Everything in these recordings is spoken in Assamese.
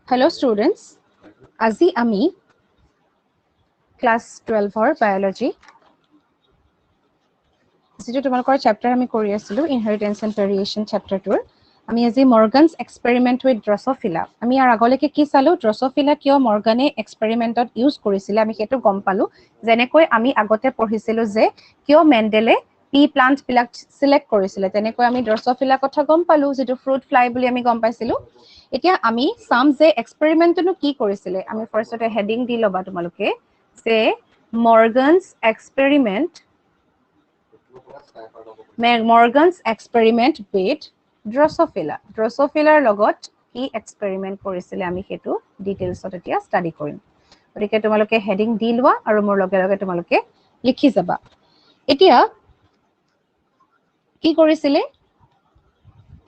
Hello students, আজি আমি class 12 or biology যেটো তোমালোকৰ chapter আমি কৰি আছিলো inheritance and variation chapter 2 আমি আজি Morgan's experiment with Drosophila আমি ইয়াৰ আগলৈকে কি চালো Drosophila কিয় মৰ্গানে এক্সপেৰিমেন্টত ইউজ কৰিছিল আমি হেতু গম পালো যেনেকৈ আমি আগতে পঢ়িছিলো যে কিয় মেন্ডেলে পি প্লান্ট বিলাক সিলেক্ট কৰিছিল তেনেকৈ আমি Drosophila কথা গম পালো যেটো ফ্ৰুট ফ্লাই বুলি আমি গম পাইছিলো এতিয়া আমি সাম যে এক্সপেৰিমেন্টটো কি কৰিছিল আমি ফাৰ্ষ্টতে হেডিং দি লবা তোমালোকে যে Morgan's experiment with Drosophila. Drosophila লগত কি এক্সপেৰিমেন্ট কৰিছিল আমি হেতু ডিটেইলছত এতিয়া ষ্টাডি কৰিম। গতিকে তোমালোকে হেডিং দি লোৱা আৰু মোৰ লগে লগে তোমালোকে লিখি যাবা। এতিয়া কি কৰিছিল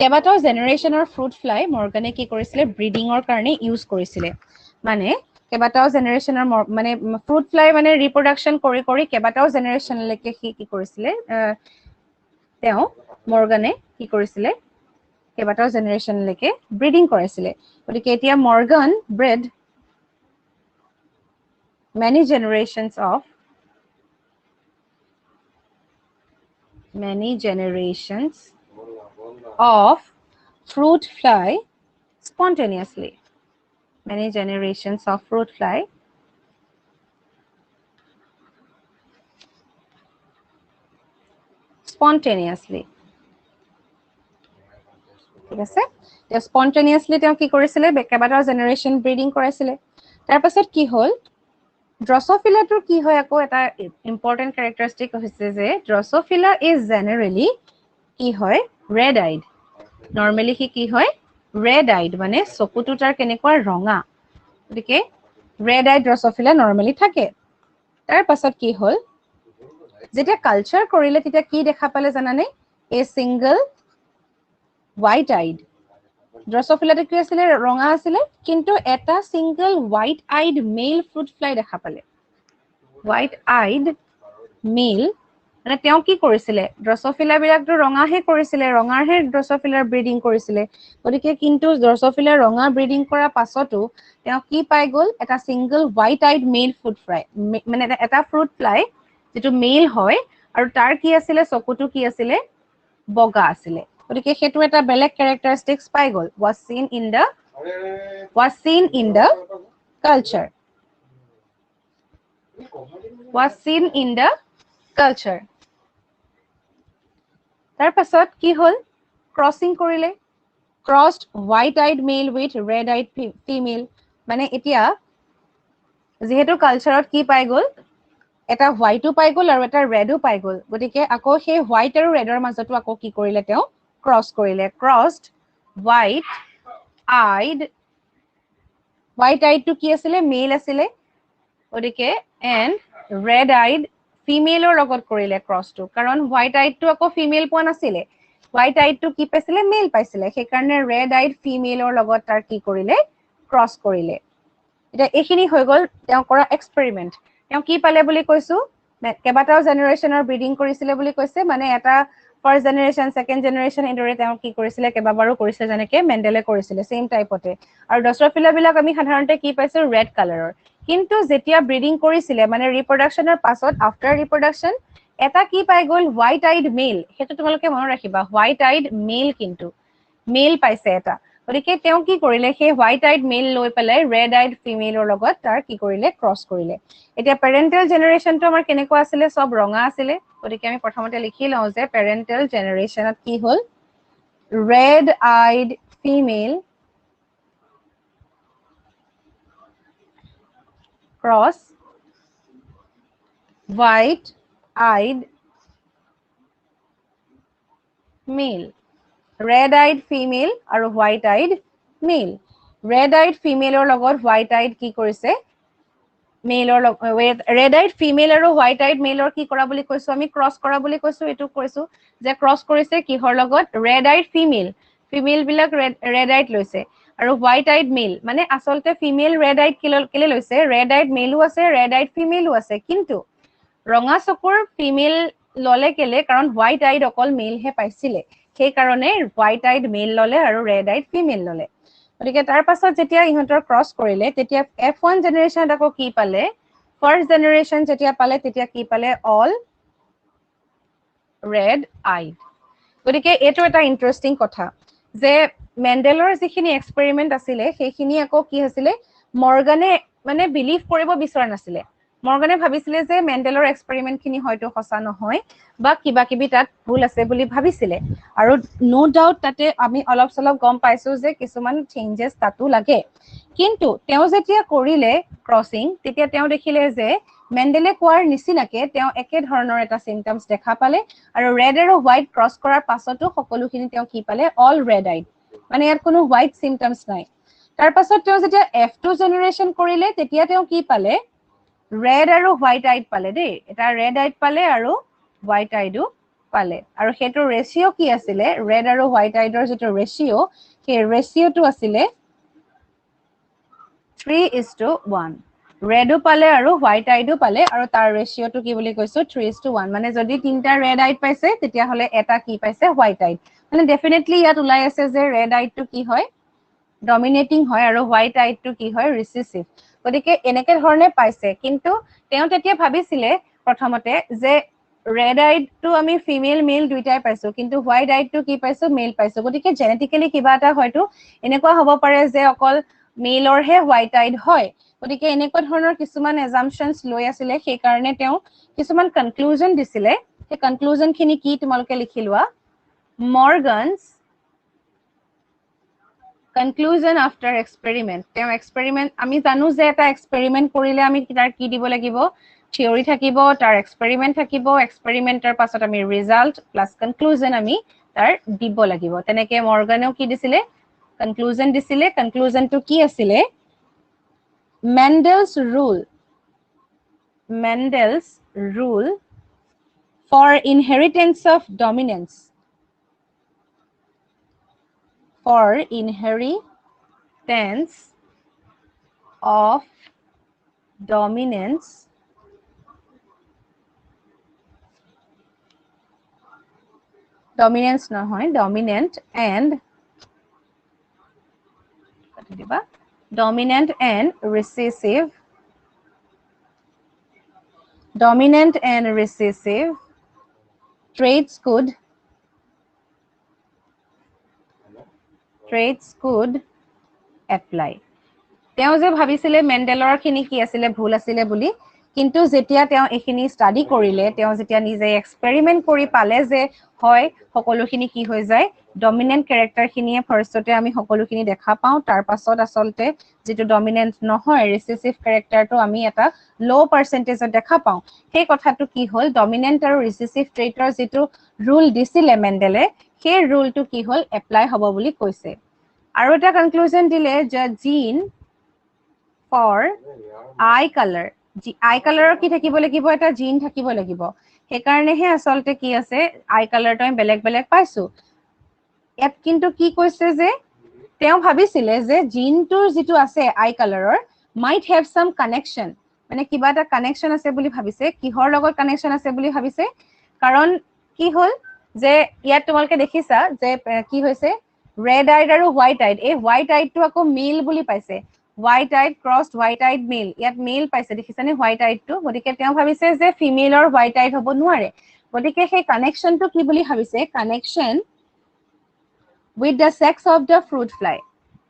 কেবাটাও জেনাৰেশনৰ ফ্ৰুট ফ্লাই মৰ্গানে কি কৰিছিল ব্ৰিডিংৰ কাৰণে ইউজ কৰিছিল মানে কেবাটাও জেনাৰেশনৰ মানে ফ্ৰুট ফ্লাই মানে ৰিপ্ৰডাকশন কৰি কৰি কেবাটাও জেনাৰেশন লৈকে কি কৰিছিল তেও মৰ্গানে কি কৰিছিল কেবাটাও জেনাৰেশন লৈকে ব্ৰিডিং কৰাইছিল গতিকে এতিয়া Morgan bred many generations of fruit fly spontaneously. Many generations of fruit fly spontaneously. ঠিক আছে তে spontaneously তেও কি কৰিছিল কেবাটাও জেনাৰেশন ব্ৰিডিং কৰাইছিল তাৰ পাছত কি হল Drosophila টোৰ কি হয় আকৌ এটা ইম্পৰ্টেন্ট ক্যাৰেক্টাৰিষ্টিক হৈছে যে Drosophila is generally কি হয় red eyed normally কি হয় red eyed মানে চকুটো তাৰ কেনেকুৱা ৰঙা গতিকে red eyed Drosophila normally থাকে তাৰ পাছত কি হল যেতিয়া কালচাৰ কৰিলে তেতিয়া কি দেখা পালে জানানে a single white eyed Drosophila টো কি আছিল ৰঙা আছিল কিন্তু এটা single white eyed male fruit fly দেখা পালে white eyed male মানে তেও কি কৰিছিল Drosophila বিলাকটো ৰঙাহে কৰিছিল ৰঙাৰহে Drosophila ব্ৰিডিং কৰিছিল গতিকে কিন্তু Drosophila ৰঙা ব্ৰিডিং কৰা পাছতো তেও কি পাই গল এটা single white eyed male fruit fly মানে এটা fruit fly যেটো মেল হয় আৰু তাৰ কি আছিল চকুটো কি আছিল বগা আছিল গতিকে হেতু এটা বেলেগ ক্যাৰেক্টাৰিষ্টিক্স পাই গল was seen in the culture তাৰ পাছত কি হল ক্ৰসিং কৰিলে crossed white eyed male with red eyed female মানে এতিয়া যেহেতু কালচাৰত কি পাই গল এটা হোৱাইটও পাই গল আৰু এটা ৰেডও পাই গল গতিকে আকৌ সেই হোৱাইট আৰু ৰেডৰ মাজতো আকৌ কি কৰিলে তেও ক্ৰস কৰিলে crossed white eyed টো কি আছিল মেল আছিল গতিকে and red eyed ফিমেলৰ লগত কৰিলে ক্ৰসটো কাৰণ হোৱাইট আইড টো আকৌ ফিমেল পোৱা নাছিলে হোৱাইট আইড টো কি পাইছিলে মেল পাইছিলে সেই কাৰণে ৰেড আইড ফিমেলৰ লগত তাৰ কি কৰিলে ক্ৰস কৰিলে এটা এখিনি হৈ গল তেও কৰা এক্সপেৰিমেন্ট তেও কি পালে বুলি কৈছো কেবাটাও জেনাৰেশনৰ ব্ৰিডিং কৰিছিলে বুলি কৈছে মানে এটা ফাৰ্স্ট জেনাৰেশন সেকেন্ড জেনাৰেশন এদৰে তেও কি কৰিছিলে কেবাবাৰো কৰিছিলে যেনেকে মেন্ডেলে কৰিছিলে সেম টাইপতে আৰু Drosophila বিলাক আমি সাধাৰণতে কি পাইছো ৰেড কালাৰৰ কিন্তু যেতিয়া ব্ৰিডিং কৰিছিলে মানে ৰিপ্ৰডাকশনৰ পাছত আফটাৰ ৰিপ্ৰডাকশন এটা কি পাই গল হোৱাইট আইড মেল হেতু তোমালোকে মনত ৰাখিবা হোৱাইট আইড মেল কিন্তু মেল পাইছে এটা গতিকে তেও কি কৰিলে সেই হোৱাইট আইড মেল লৈ পেলাই ৰেড আইড ফিমেলৰ লগত তাৰ কি কৰিলে ক্ৰস কৰিলে এতিয়া পেৰেন্টাল জেনাৰেশনটো আমাৰ কেনেকুৱা আছিল সব ৰঙা আছিল গতিকে আমি প্ৰথমতে লিখি লও যে পেৰেন্টাল জেনাৰেশনত কি হল red eyed female cross white eyed male red eyed female আৰু white eyed male red eyed female লগত white eyed কি কৰিছে মেলৰ red eyed female আৰু white eyed male কি কৰা বুলি কৈছো আমি ক্ৰস কৰা বুলি কৈছো এটো কৈছো যে ক্ৰস কৰিছে কিহৰ লগত red eyed female বিলাক red eyed লৈছে আৰু white eyed male মানে আসলতে female red eyed কেলে লৈছে red eyed maleও আছে red eyed femaleও আছে কিন্তু ৰঙা চকুৰ female ললে কেলে কাৰণ white eyed অকল male হে পাইছিলে সেই কাৰণে white eyed male ললে আৰু red eyed female ললে গতিকে তাৰ পাছত যেতিয়া ইহঁতৰ ক্ৰছ কৰিলে তেতিয়া F1 জেনেৰেশ্যন আকৌ কি পালে ফাৰ্ষ্ট জেনেৰেশ্যন যেতিয়া পালে তেতিয়া কি পালে অল ৰেড আইড গতিকে এইটো এটা ইন্টাৰেষ্টিং কথা যে মেণ্ডেলৰ যিখিনি এক্সপেৰিমেন্ট আছিলে সেইখিনি আকৌ কি হৈছিলে মৰ্গানে মানে বিলিভ কৰিব বিচৰা নাছিলে মৰ্গানে ভাবিছিলে যে মেণ্ডেলৰ এক্সপেৰিমেন্ট খিনি হয়তো সঁচা নহয় বা কিবা কিবি তাত ভুল আছে বুলি ভাবিছিলে আৰু নো ডাউট তাতে আমি অলপ চলপ গম পাইছো যে কিছুমান চেঞ্জেছ তাতো লাগে কিন্তু তেওঁ যেতিয়া কৰিলে ক্ৰছিং তেতিয়া তেওঁ দেখিলে যে মেণ্ডেলে কোৱাৰ নিচিনাকে তেওঁ একে ধৰণৰ এটা সিম্পটমছ দেখা পালে আৰু ৰেড আৰু হোৱাইট ক্ৰছ কৰাৰ পাছতো সকলোখিনি তেওঁ কি পালে অল ৰেড আইড মানে ইয়াত কোনো হোৱাইট সিম্পটমছ নাই তাৰ পাছত তেওঁ যেতিয়া F2 জেনেৰেশ্যন কৰিলে তেতিয়া তেওঁ কি পালে ৰেড আৰু হোৱাইট আইড পালে দেই এটা ৰেড আইড পালে আৰু হোৱাইট আইডো পালে আৰু সেইটো ৰেচিও কি আছিলে ৰেড আৰু হোৱাইট আইডৰ যেটো ৰেচিও সেই ৰেচিওটো আছিলে 3:1 ৰেডো পালে আৰু হোৱাইট আইডো পালে আৰু তাৰ ৰেচিওটো কি বুলি কৈছো 3:1 মানে যদি তিনটা ৰেড আইড পাইছে তেতিয়া হলে এটা কি পাইছে হোৱাইট আইড মানে ডেফিনেটলি ইয়াত ওলাই আছে যে ৰেড আইডটো কি হয় ডমিনেটিং হয় আৰু হোৱাইট আইডটো কি হয় ৰিসেসিভ গতিকে এনেকে ধৰণে পাইছে কিন্তু তেওঁ তেতিয়া ভাবিছিলে প্ৰথমতে যে ৰেড আইডটো আমি ফিমেল মেল দুইটাই পাইছো কিন্তু হোৱাইট আইডটো কি পাইছো মেল পাইছো গতিকে জেনেটিক্যালি কিবা এটা হয়তো এনেকুৱা হ'ব পাৰে যে অকল মেলৰহে হোৱাইট আইড হয় গতিকে এনেকুৱা ধৰণৰ কিছুমান এজাম্পশনছ লৈ আছিলে সেই কাৰণে তেওঁ কিছুমান কনক্লুজন দিছিলে সেই কনক্লুজন খিনি কি তোমালোকে লিখি লোৱা মৰ্গানছ conclusion after experiment তেওঁ এক্সপেৰিমেন্ট আমি জানো যে এটা এক্সপেৰিমেন্ট কৰিলে আমি তাৰ কি দিব লাগিব থিওৰি থাকিব তাৰ এক্সপেৰিমেন্ট থাকিব এক্সপেৰিমেন্টৰ পাছত আমি ৰিজাল্ট প্লাস কনক্লুজন আমি তাৰ দিব লাগিব তেনেকে মৰ্গানেও কি দিছিলে কনক্লুজন দিছিলে কনক্লুজনটো কি আছিলে Mendel's rule for inheritance of dominance for inheritance of dominance নহয় dominant and recessive traits could apply তেওঁ যে ভাবিছিলে মেণ্ডেলৰ খিনি কি আছিলে ভুল আছিলে বুলি কিন্তু যেতিয়া তেওঁ এখিনি ষ্টাডি কৰিলে তেওঁ যেতিয়া নিজে এক্সপেৰিমেন্ট কৰি পালে যে হয় সকলোখিনি কি হৈ যায় ডমিনেন্ট ক্যাৰেক্টাৰ খিনিয়ে ফাৰ্ষ্টতে আমি সকলোখিনি দেখা পাওঁ তাৰ পাছত আসলতে যেটো ডমিনেন্ট নহয় ৰিসেসিভ ক্যাৰেক্টাৰটো আমি এটা লো পাৰ্সেন্টেজত দেখা পাওঁ সেই কথাটো কি হ'ল ডমিনেন্ট আৰু ৰিসেসিভ ট্ৰেটৰ যেটো ৰুল দিছিলে মেণ্ডেলে সেই ৰুলটো কি হ'ল এপ্লাই হ'ব বুলি কৈছে আৰু এটা কনক্লুজন দিলে যে জিন for eye color eye color কি থাকিব লাগিব এটা জিন থাকিব লাগিব সেই কাৰণেহে আসলতে কি আছে আই কালাৰটো আমি বেলেগ বেলেগ পাইছো ইয়াত কিন্তু কি কৈছে যে তেওঁ ভাবিছিলে যে জিনটোৰ যেটো আছে আই কালাৰৰ might have some connection মানে কিবা এটা কানেকশন আছে বুলি ভাবিছে কিহৰ লগত কানেকশন আছে বুলি ভাবিছে কাৰণ কি হ'ল যে ইয়াত তোমালকে দেখিছা যে কি হৈছে red eyed আৰু white eyed এই white eyed টো আকৌ মেল বুলি পাইছে white eyed crossed white eyed male ইয়াত মেল পাইছে দেখিছানে white eyed টো গতিকে তেওঁ ভাবিছে যে ফিমেল আৰু white eyed হ'ব নোৱাৰে গতিকে সেই কানেকশনটো কি বুলি ভাবিছে connection with the sex of the fruit fly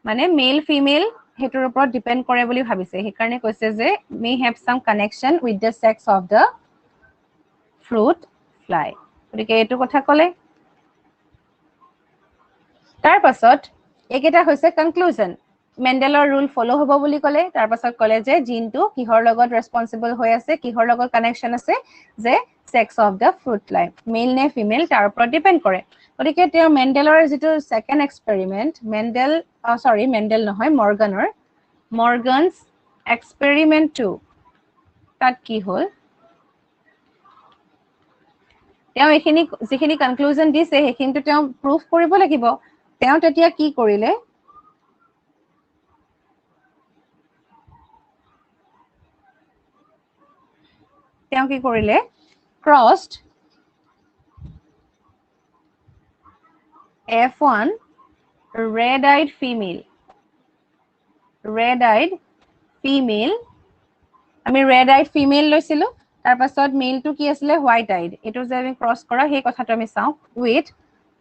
মানে মেল ফিমেল হেতৰ ওপৰত ডিপেন্ড কৰে বুলি ভাবিছে সেই কাৰণে কৈছে যে may have some connection with the sex of the fruit fly গতিকে এটো কথা কলে তাৰ পাছত একেটা হৈছে কনক্লুজন মেণ্ডেলৰ ৰুল ফলো হ'ব বুলি ক'লে তাৰ পাছত ক'লে যে জিনটো কিহৰ লগত ৰেসপন্সিবল হৈ আছে কিহৰ লগত কানেকশন আছে যে sex of the fruit fly male নে ফিমেল তাৰ ওপৰত ডিপেন্ড কৰে গতিকে তেওঁ মেণ্ডেলৰ যেটো সেকেন্ড এক্সপেৰিমেন্ট মেণ্ডেল নহয় মৰ্গানছ এক্সপেৰিমেন্ট 2 তাত কি হ'ল তেওঁ এখিনি যিখিনি কনক্লুজন দিছে হেখিনটো তেওঁ প্ৰুফ কৰিব লাগিব তেওঁ তেতিয়া কি কৰিলে তেওঁ কি কৰিলে crossed F1 red eyed female red eyed female আমি red eyed female লৈছিলো তাৰ পাছত male টো কি আছিল white eyed এটো যে আমি ক্ৰস কৰা হে কথাটো আমি চাও with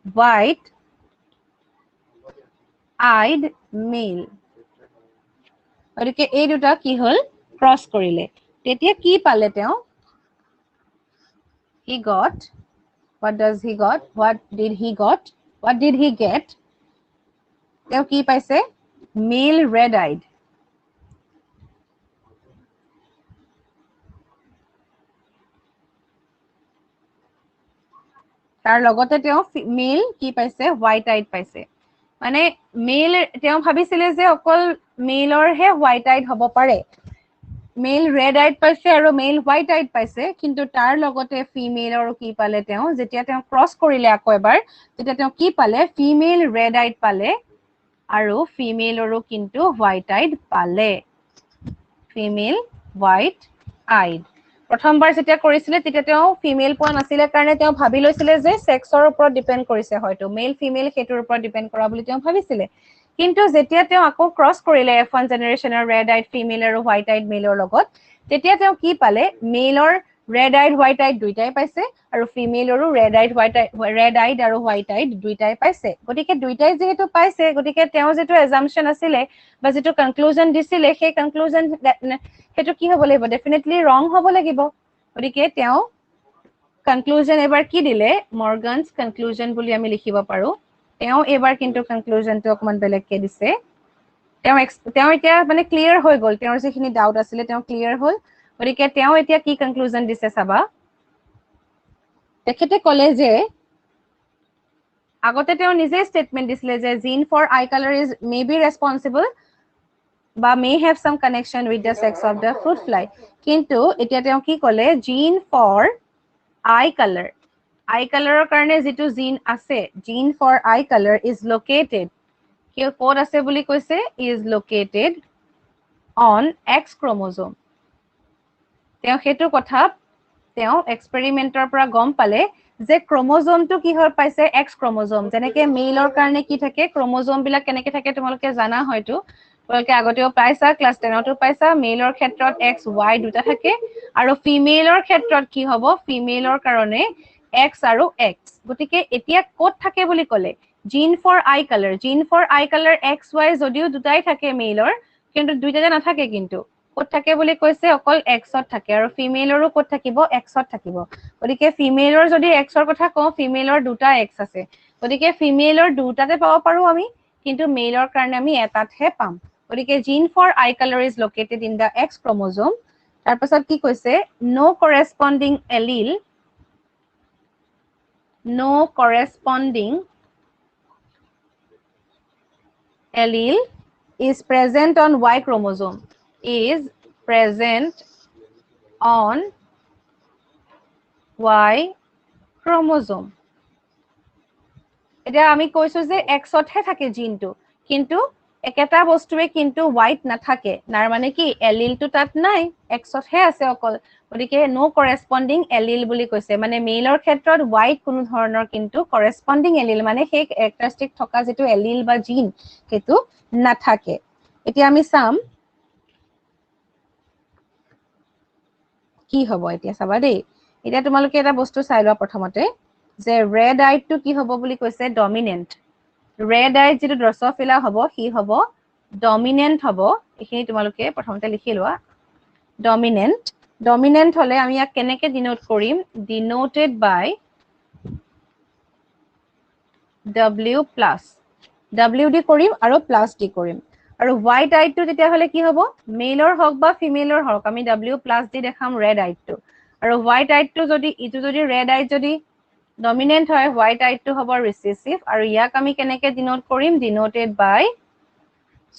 white eyed male ওদিকে এই দুটা কি হল ক্ৰস কৰিলে তেতিয়া কি পালে তেও he got what does he got what did he get তেও কি পাইছে male red eyed তাৰ লগতে তেও মেল কি পাইছে হোয়াইট আইড পাইছে মানে মেল তেও ভাবিছিলে যে অকল মেলৰ হে হোয়াইট আইড হ'ব পাৰে মেল ৰেড আইড পাইছে আৰু মেল হোয়াইট আইড পাইছে কিন্তু তাৰ লগতে ফিমেলৰ কি পালে তেও যেতিয়া তেও ক্ৰস কৰিলে আকৌ এবাৰ তেতিয়া তেও কি পালে ফিমেল ৰেড আইড পালে আৰু ফিমেলৰো কিন্তু হোয়াইট আইড পালে ফিমেল হোয়াইট আইড প্ৰথমবাৰ যেতিয়া কৰিছিলে তেতিয়া তেও ফিমেল পোৱা নাছিলে কাৰণে তেও ভাবি লৈছিলে যে সেক্সৰ ওপৰত ডিপেন্ড কৰিছে হয়তো মেল ফিমেল হেটোৰ ওপৰত ডিপেন্ড কৰা বুলি তেও ভাবিছিলে কিন্তু যেতিয়া তেও আকৌ ক্ৰস কৰিলে F1 জেনাৰেশনৰ ৰেড আইড ফিমেল আৰু হোয়াইট আইড মেলৰ লগত তেতিয়া তেও কি পালে মেলৰ ৰেড আইড হোয়াইট আইড দুইটাই পাইছে আৰু ফিমেলৰো ৰেড আইড আৰু হোয়াইট আইড দুইটাই পাইছে গতিকে দুইটাই যেহেতু পাইছে গতিকে তেও যেটো অ্যাজাম্পশন আছিলে বা যেটো কনক্লুজন দিছিলে সেই কনক্লুজন হেতু কি হ'ব লাগিব ডেফিনেটলি ৰং হ'ব লাগিব গতিকে তেও কনক্লুজন এবাৰ কি দিলে মৰ্গানছ কনক্লুজন বুলি আমি লিখিব পাৰো তেও এবাৰ কিন্তু কনক্লুজনটো অকমান বেলেগকে দিছে তেও এতিয়া মানে ক্লিয়াৰ হৈ গল তেওঁৰ যেখিনি ডাউট আছিলে তেও ক্লিয়াৰ হল গতিকে তেও এতিয়া কি কনক্লুজন দিছে চাবা তেখেতে কলে যে আগতে তেও নিজে স্টেটমেন্ট দিছিলে যে gene for eye colour is may be responsible বা may have some connection with the sex of the fruit fly কিন্তু এতিয়া তেও কি কলে gene for eye color কাৰণে যেটো gene আছে gene for eye color is located কি কোড আছে বুলি কৈছে is located on X chromosome তেও হেতু কথা তেও এক্সপেৰিমেন্টৰ পৰা গম পালে যে ক্ৰোমোজোমটো কি হৈ পাইছে X ক্ৰোমোজোম যেনেকে মেলৰ কাৰণে কি থাকে ক্ৰোমোজোম বিলাক কেনেকে থাকে তোমালোকে জানা হয়তো তোমালোকে আগতেও পাইছা ক্লাস 10 তো পাইছা মেলৰ ক্ষেত্ৰত X Y দুটা থাকে আৰু ফিমেলৰ ক্ষেত্ৰত কি হ'ব ফিমেলৰ কাৰণে X আৰু X গতিকে এতিয়া কোড থাকে বুলি ক'লে gene for eye colour X Y যদিও দুটাই থাকে মেলৰ কিন্তু দুইটাতে নাথাকে কিন্তু কোড থাকে বুলি কৈছে অকল X ত থাকে আৰু ফিমেলৰো কোড থাকিব X ত থাকিব গতিকে ফিমেলৰ যদি X ৰ কথা কও ফিমেলৰ দুটা X আছে গতিকে ফিমেলৰ দুটাতে পাব পাৰো আমি কিন্তু মেলৰ কাৰণে আমি এটাতহে পাম গতিকে gene for eye color is located in the X chromosome তাৰ পাছত কি কৈছে no corresponding allele is present on Y chromosome এতিয়া আমি কৈছো যে X তহে থাকে জিনটো কিন্তু একেটা বস্তুৱে কিন্তু হোয়াইট নাথাকে নাৰ মানে কি এলিলটো তাত নাই X তহে আছে অকল গতিকে নো কৰেসপন্ডিং এলিল বুলি কৈছে মানে মেলৰ ক্ষেত্ৰত হোয়াইট কোনো ধৰণৰ কিন্তু কৰেসপন্ডিং এলিল মানে সেই ক্যাৰেক্টাৰিস্টিক থকা যেটো এলিল বা জিন হেতু নাথাকে এতিয়া আমি চাম কি হ'ব এতিয়া চাবা দেই এতিয়া তোমালোকে এটা বস্তু চাই লোৱা প্ৰথমতে যে red eye to কি হ'ব বুলি কৈছে dominant red eye যেটো ড্ৰসোফিলা হ'ব হি হ'ব dominant হ'ব এখিনি তোমালোকে প্ৰথমতে লিখি লোৱা dominant হলে আমি ইয়াক কেনেকে ডিনোট কৰিম denoted by W দি কৰিম আৰু প্লাস দি কৰিম আৰু white eye to তেতিয়া হলে কি হ'ব মেলৰ হক বা ফিমেলৰ হক আমি W প্লাস দি দেখাম red eye to আৰু white eye to যদি ইটো যদি red eye যদি dominant হয় white eye to হ'ব recessive আৰু ইয়াক আমি কেনেকে ডিনোট কৰিম denoted by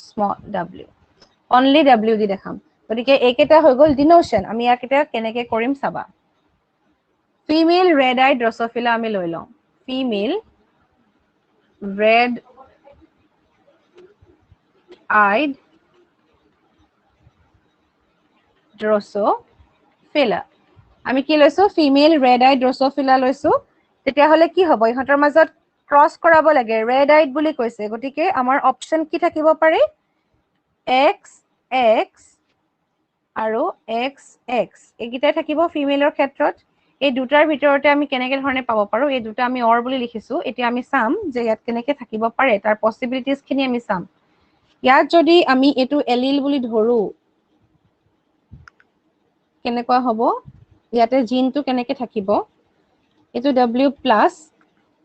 small w only w দি দেখাম গতিকে একেটা হৈ গল ডিনোশন আমি ইয়াক এটা কেনেকে কৰিম চাবা ফিমেল red eye drosophila আমি লৈ লওঁ ফিমেল red eyed drosophila আমি কি লৈছো ফিমেল red eyed drosophila লৈছো তেতিয়া হলে কি হ'ব ইহতৰ মাজত ক্ৰস কৰাব লাগে red eyed বুলি কৈছে গতিকে আমাৰ অপচন কি থাকিব পাৰে XX আৰু XX এইকেইটাই থাকিব ফিমেলৰ ক্ষেত্ৰত এই দুটাৰ ভিতৰতে আমি কেনেকে ধৰণে পাব পাৰো এই দুটা আমি অৰ বুলি লিখিছো এতিয়া আমি চাম যে ইয়াত কেনেকে থাকিব পাৰে তাৰ পসিবিলিটিজ খিনি আমি চাম ইয়াত যদি আমি এটো এলিল বুলি ধৰো কেনেকুৱা হ'ব ইয়াতে জিনটো কেনেকে থাকিব এটো W প্লাস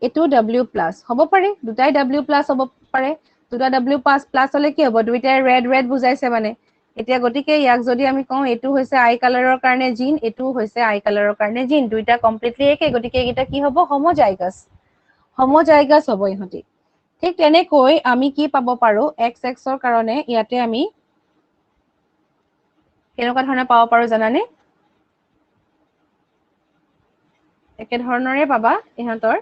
এটো W প্লাস হ'ব পাৰে দুটাই W প্লাস হ'ব পাৰে দুটা W প্লাস হলে কি হ'ব দুইটাই ৰেড ৰেড বুজাইছে মানে এতিয়া গতিকে ইয়াক যদি আমি কওঁ এটো হৈছে আই কালাৰৰ কাৰণে জিন এটো হৈছে আই কালাৰৰ কাৰণে জিন দুইটা কমপ্লিটলি একে গতিকে এটা কি হ'ব হোমোজাইগাস হ'ব ইহতি ঠিক তেনেকৈ আমি কি পাব পাৰো XX ৰ কাৰণে ইয়াতে আমি কেনেকুৱা ধৰণে পাব পাৰো জানানে একে ধৰণৰে পাবা ইহতৰ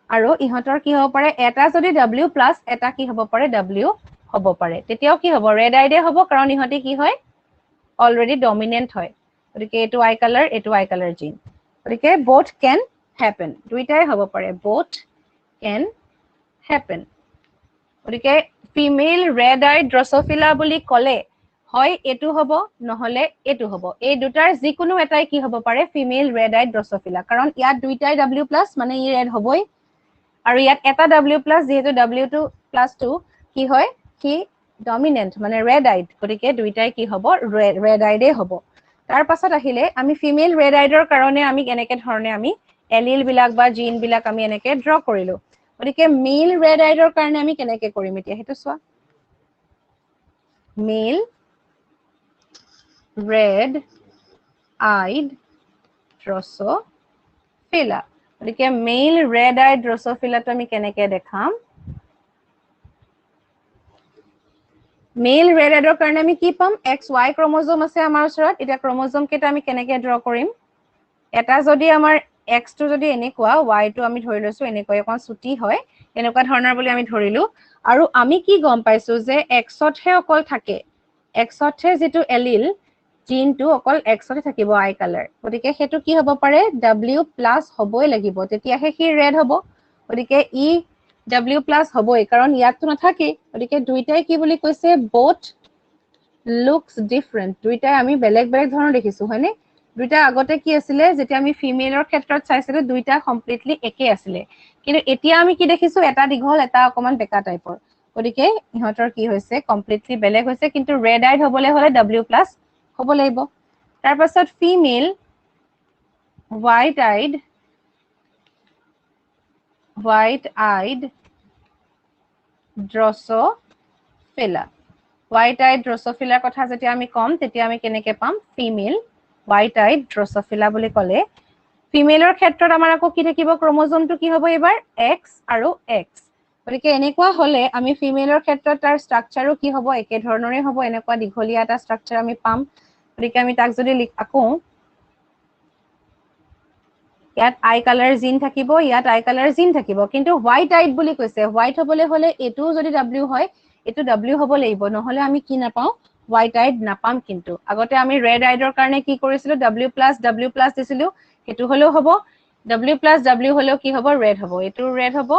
আৰু ইহতৰ কি হ'ব পাৰে এটা যদি W প্লাস এটা কি হ'ব পাৰে W হ'ব পাৰে তেতিয়াও কি হ'ব ৰেড আইডে হ'ব কাৰণ ইহতি কি হয় অলৰেডি ডমিনেন্ট হয় গতিকে এটো আই কালাৰ জিন গতিকে both can happen দুইটাই হ'ব পাৰে both can happen গতিকে ফিমেল ৰেড আই ড্ৰসোফিলা বুলি ক'লে হয় এটো হ'ব নহলে এটো হ'ব এই দুটাৰ যিকোনো এটাই কি হ'ব পাৰে ফিমেল ৰেড আই ড্ৰসোফিলা কাৰণ ইয়াত দুইটাই W প্লাস মানে ই ৰেড হ'বই আৰু ইয়াত এটা W প্লাস যেহেতু W2 প্লাস 2 কি হয় কি ডমিনেন্ট মানে ৰেড আইড গতিকে দুইটাই কি হ'ব ৰেড আইডে হ'ব তাৰ পাছত আহিলে আমি ফিমেল ৰেড আইডৰ কাৰণে আমি এনেকে ধৰণে আমি এলিল বিলাক বা জিন বিলাক আমি এনেকে ড্ৰ কৰিলো গতিকে মেল ৰেড আইডৰ কাৰণে আমি কেনেকে কৰিম এতিয়া হেতু চোৱা মেল red eyed drosophila গতিকে মেল red eyed drosophila তো আমি কেনেকে দেখাম মেল red eyed কাৰণে আমি কি পাম XY ক্ৰোমোজোম আছে আমাৰ ওচৰত এটা ক্ৰোমোজোম কেটা আমি কেনেকে ড্ৰ কৰিম এটা যদি আমাৰ X টো যদি এনেকুৱা Y টো আমি ধৰি লৈছো এনেকৈ এখন ছুটি হয় এনেকুৱা ধৰণৰ বুলি আমি ধৰিলো আৰু আমি কি গম পাইছো যে X হে অকল থাকে X হে যেটো এলিল জিন টো অকল X তে থাকিব আই কালাৰ গতিকে হেতু কি হ'ব পাৰে W প্লাস হ'বই লাগিব তেতিয়াহে কি ৰেড হ'ব গতিকে ই W প্লাস হ'বই কাৰণ ইয়াতটো নাথাকে গতিকে দুইটাই কি বুলি কৈছে both looks different দুইটাই আমি বেলেগ বেলেগ ধৰণৰ দেখিছো হয়নে দুইটা আগতে কি আছিল যেতিয়া আমি ফিমেলৰ ক্ষেত্ৰত চাইছিলো দুইটা কমপ্লিটলি একে আছিল কিন্তু এতিয়া আমি কি দেখিছো এটা দীঘল এটা অকমান বেকা টাইপৰ গতিকে ইহতৰ কি হৈছে কমপ্লিটলি বেলেগ হৈছে কিন্তু ৰেড আইড হ'বলে হলে W প্লাস হ'ব লাগিব তাৰ পাছত female white eyed drosophila white eyed drosophila কথা যেতিয়া আমি কম তেতিয়া আমি কেনেকে পাম ফিমেল white eyed drosophila বুলি ক'লে ফিমেলৰ ক্ষেত্ৰত আমাৰ আকৌ কি থাকিব ক্ৰোমোজোমটো কি হ'ব এবাৰ X আৰু X গতিকে এনেকুৱা হলে আমি ফিমেলৰ ক্ষেত্ৰত তাৰ ষ্ট্ৰাকচাৰও কি হ'ব একে ধৰণৰে হ'ব এনেকুৱা দীঘলীয়া এটা ষ্ট্ৰাকচাৰ আমি পাম গতিকে আমি তাক যদি আকো ইয়াত আই কালাৰ জিন থাকিব ইয়াত আই কালাৰ জিন থাকিব কিন্তু হোৱাইট আইড বুলি কৈছে হোৱাইট হ'বলে হলে এটো যদি W হয় এটো W হ'ব লাগিব নহলে আমি কি নাপাও হোৱাইট আইড নাপাম কিন্তু আগতে আমি ৰেড আইডৰ কাৰণে কি কৰিছিলো W প্লাস দিছিলো হেতু হলেও হ'ব W প্লাস W হলেও কি হ'ব ৰেড হ'ব এটো ৰেড হ'ব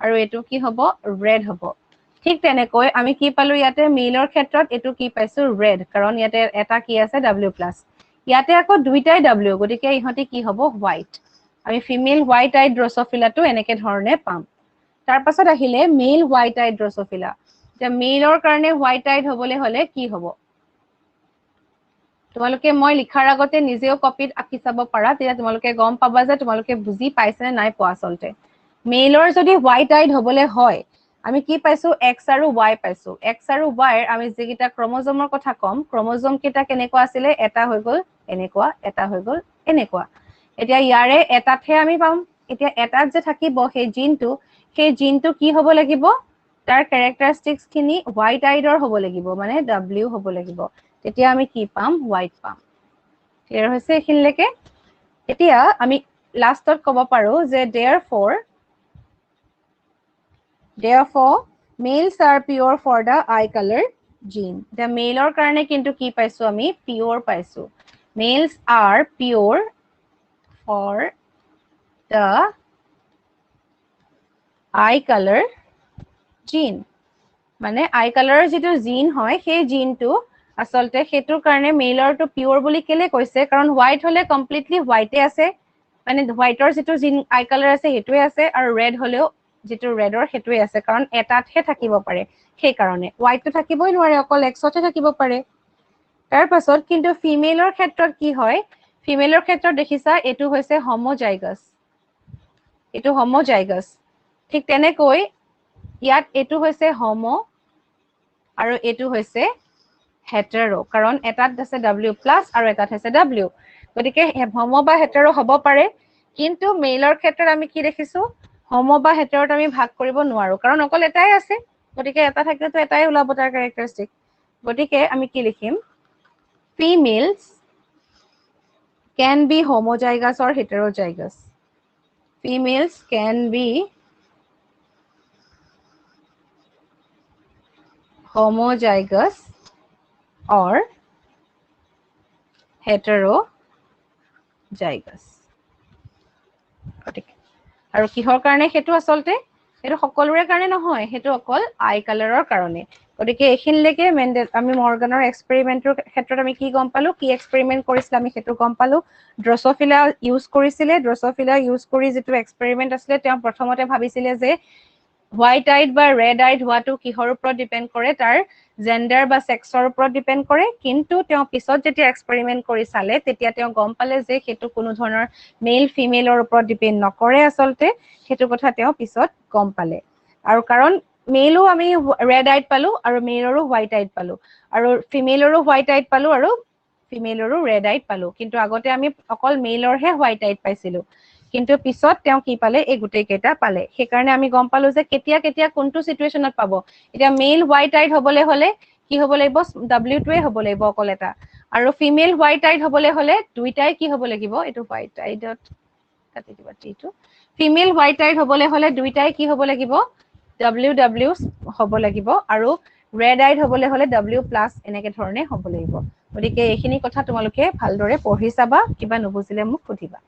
আৰু এটো কি হ'ব ৰেড হ'ব ঠিক তেনেকৈ আমি কি পালো ইয়াতে মেলৰ ক্ষেত্ৰত এটো কি পাইছো ৰেড কাৰণ ইয়াতে এটা কি আছে W প্লাস ইয়াতে আকৌ দুইটাই W গতিকে ইহতি কি হ'ব হোৱাইট আমি ফিমেল হোৱাইট আইড ড্ৰসোফিলা টো এনেকে ধৰণে পাম তাৰ পাছত আহিলে মেল হোৱাইট আইড ড্ৰসোফিলা যে মেলৰ কাৰণে হোৱাইট আইড হ'বলে হলে কি হ'ব তোমালোকে মই লিখাৰ আগতে নিজেও কপিত আঁকি চাব পাৰা তেতিয়া তোমালোকে গম পাবা যে তোমালোকে বুজি পাইছে নে নাই পোৱা আচলতে মেলৰ যদি হোৱাইট আইড হ'বলে হয় আমি কি পাইছো X আৰু Y পাইছো X আৰু Y আমি যেকিটা ক্ৰোমোজোমৰ কথা কম ক্ৰোমোজোম কেটা কেনেকুৱা আছিল এটা হৈ গল এনেকুৱা এটা হৈ গল এনেকুৱা এতিয়া ইয়াৰে এটাতহে আমি পাম এতিয়া এটাত যে থাকিব সেই জিনটো কি হ'ব লাগিব তাৰ ক্যাৰেক্টাৰিষ্টিক্স খিনি হোৱাইট আইডৰ হ'ব লাগিব মানে W হ'ব লাগিব তেতিয়া আমি কি পাম হোৱাইট পাম ক্লিয়াৰ হৈছে এখিনলৈকে এতিয়া আমি লাষ্টত ক'ব পাৰো যে therefore males are pure for the eye color gene the maleৰ কাৰণে কিন্তু কি পাইছো আমি pure পাইছো males are pure for the eye color gene মানে আই কালাৰৰ যিটো জিন হয় সেই জিনটো আসলতে হেতুৰ কাৰণে মেইলৰটো পিওৰ বুলি কেলে কৈছে কাৰণ হোৱাইট হলে কমপ্লিটলি হোৱাইটে আছে মানে হোৱাইটৰ যিটো জিন আই কালাৰ আছে হেতুৱে আছে আৰু ৰেড হলেও যিটো ৰেডৰ হেতুৱে আছে কাৰণ এটাতহে থাকিব পাৰে সেই কাৰণে হোৱাইটটো থাকিবই নোৱাৰে অকল এক্সতে থাকিব পাৰে তাৰ পাছত কিন্তু ফিমেলৰ ক্ষেত্ৰত কি হয় ফিমেলৰ ক্ষেত্ৰত দেখিছা এটো হৈছে হোমোজাইগাছ এটো হোমোজাইগাছ ঠিক তেনেকৈ ইয়াত এটো হৈছে হোমো আৰু এটো হৈছে হেটেৰো কাৰণ এটাত আছে W+ আৰু এটাত হৈছে W গতিকে হোমো বা হেটেৰো হ'ব পাৰে কিন্তু মেইলৰ ক্ষেত্ৰত আমি কি দেখিছো হোমো বা হেটেৰোত আমি ভাগ কৰিব নোৱাৰো কাৰণ অকল এটাই আছে গতিকে এটা থাকিলেতো এটাই ওলাব তাৰ ক্যাৰেক্টাৰিস্টিক গতিকে আমি কি লিখিম females can be homozygous or heterozygous females can be homozygous or heterozygous আৰু কিহৰ কাৰণে হেতু আসলতে হেতু সকলোৰে কাৰণে নহয় হেতু অকল আই কালাৰৰ কাৰণে গতিকে এখিনলৈকে আমি মৰ্গানৰ এক্সপেৰিমেন্টৰ ক্ষেত্ৰত আমি কি গম পালো কি এক্সপেৰিমেন্ট কৰিছিল আমি হেতু গম পালো ড্ৰসোফিলা ইউজ কৰিছিলে ড্ৰসোফিলা ইউজ কৰি যেটো এক্সপেৰিমেন্ট আছিলে তেওঁ প্ৰথমতে ভাবিছিলে যে হোৱাইট আইড বা ৰেড আইড হোৱাটো কিহৰ ওপৰত ডিপেন্ড কৰে তাৰ জেন্ডাৰ বা সেক্সৰ ওপৰত ডিপেন্ড কৰে কিন্তু তেওঁ পিছত যেতিয়া এক্সপেৰিমেন্ট কৰি চালে তেতিয়া তেওঁ গম পালে যে হেতু কোনো ধৰণৰ মেল ফিমেলৰ ওপৰত ডিপেন্ড নকৰে আসলতে হেতু কথা তেওঁ পিছত গম পালে আৰু কাৰণ মেলও আমি ৰেড আইড পালো আৰু মেলৰো হোৱাইট আইড পালো আৰু ফিমেলৰো হোৱাইট আইড পালো আৰু ফিমেলৰো ৰেড আইড পালো কিন্তু আগতে আমি অকল মেলৰহে হোৱাইট আইড পাইছিলো কিন্তু পিছত তেওঁ কি পালে এই গুটেই কেইটা পালে সেই কাৰণে আমি গম পালো যে কেতিয়া কেতিয়া কোনটো সিচুৱেশনত পাব এটা মেল হোৱাইট আইড হবলে হলে কি হ'ব লাগিব W2 হ'ব লাগিব অকল এটা আৰু ফিমেল হোৱাইট আইড হবলে হলে দুইটাই কি হ'ব লাগিব এটো হোৱাইট আইডত কাটি দিবা টিটো ফিমেল হোৱাইট আইড হবলে হলে দুইটাই কি হ'ব লাগিব WW হ'ব লাগিব আৰু ৰেড আইড হবলে হলে W+ এনেকে ধৰণে হ'ব লাগিব গতিকে এইখিনি কথা তোমালোকে ভালদৰে পঢ়ি চাবা কিবা নুবুজিলে মোক সুধিবা